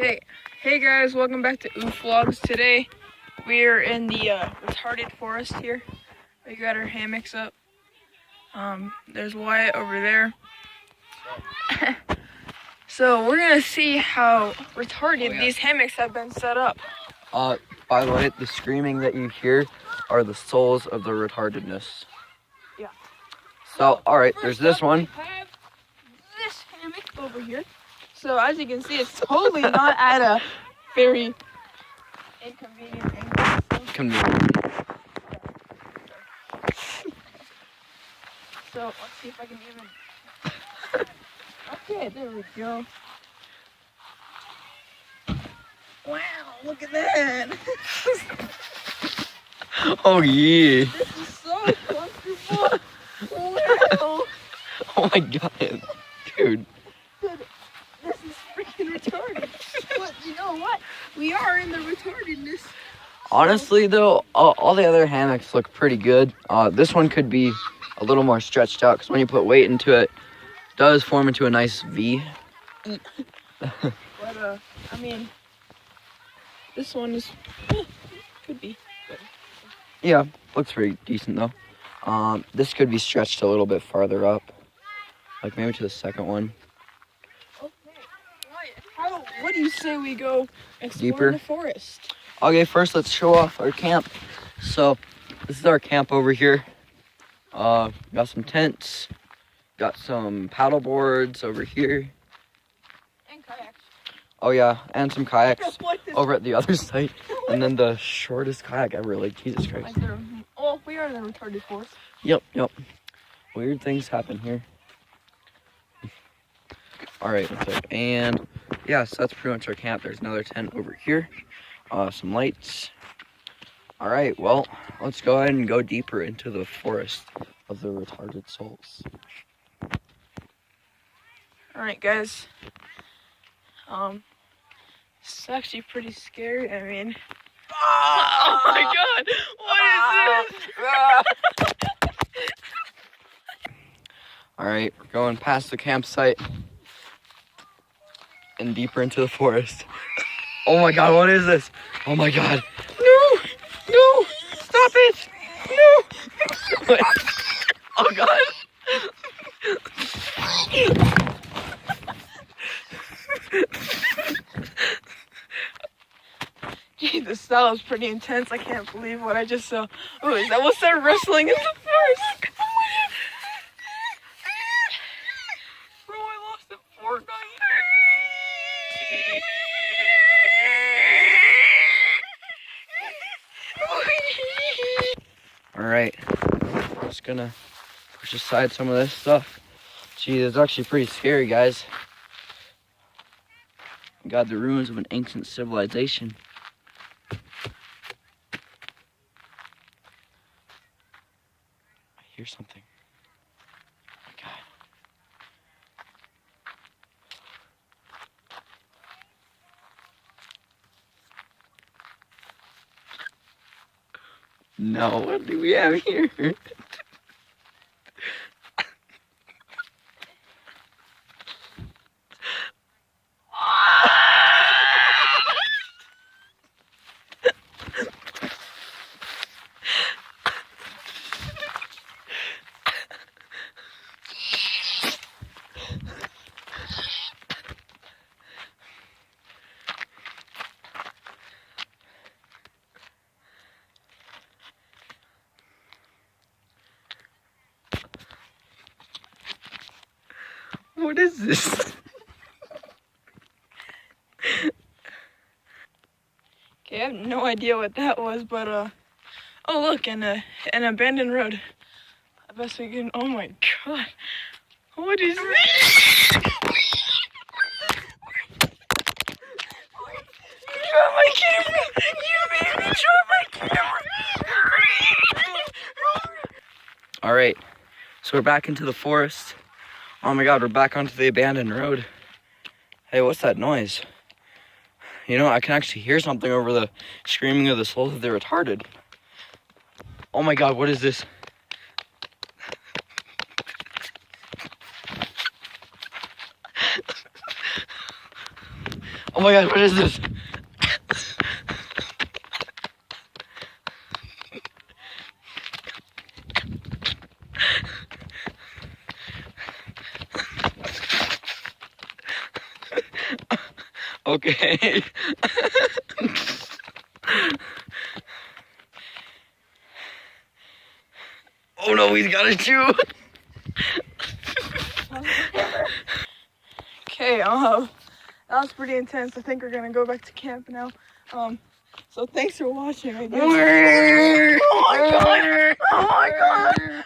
Hey guys, welcome back to Oof Vlogs. Today we're in the retarded forest here. We got our hammocks up. There's Wyatt over there. So we're gonna see how retarded these hammocks have been set up. By the way, the screaming that you hear are the souls of the retardedness. Yeah. So, alright, there's this one. We have this hammock over here. So as you can see, it's totally not at a very inconvenient angle. Convenient. So let's see if I can even. Okay, there we go. Wow, look at that. Oh yeah. This is so comfortable. Wow. Oh my god. Dude. This is freaking retarded. But you know what? We are in the retardedness. Honestly though, all the other hammocks look pretty good. This one could be a little more stretched out because when you put weight into it, it does form into a nice V. But I mean, this one is could be. Yeah, looks pretty decent though. This could be stretched a little bit farther up, like maybe to the second one. Okay. What do you say we go explore Deeper? the forest? Okay, first let's show off our camp. So this is our camp over here. Got some tents, got some paddle boards over here. And kayaks. Oh yeah, and some kayaks What is over at the other side. And then the shortest kayak ever, like Jesus Christ. Oh, we are in the retarded forest. Yep. Weird things happen here. Alright, and yeah, so that's pretty much our camp. There's another tent over here. Some lights. Alright, well, let's go ahead and go deeper into the forest of the retarded souls. Alright, guys. It's actually pretty scary. I mean, oh my god, what is this? Alright, we're going past the campsite and deeper into the forest. Oh my god, what is this? Oh my god. No, stop it. No. Oh god. Jesus, that was pretty intense. I can't believe what I just saw. Oh, is that what's that rustling in the forest? Bro, I lost a Fortnite. Alright, just gonna push aside some of this stuff. Gee, it's actually pretty scary, guys. We got the ruins of an ancient civilization. I hear something. Oh my god. No, what do we have here? What is this? Okay, I have no idea what that was, but oh look, an abandoned road. I guess we can. Oh my god, what is this? You dropped my camera. You made me drop my camera. Alright, so we're back into the forest. Oh my god, we're back onto the abandoned road. Hey, what's that noise? You know, I can actually hear something over the screaming of the souls of the retarded. Oh my god, what is this? Oh my god, what is this? Okay. Oh no, he's got a shoe. Okay, that was pretty intense. I think we're gonna go back to camp now. So thanks for watching, I guess. Oh my god! Oh my god!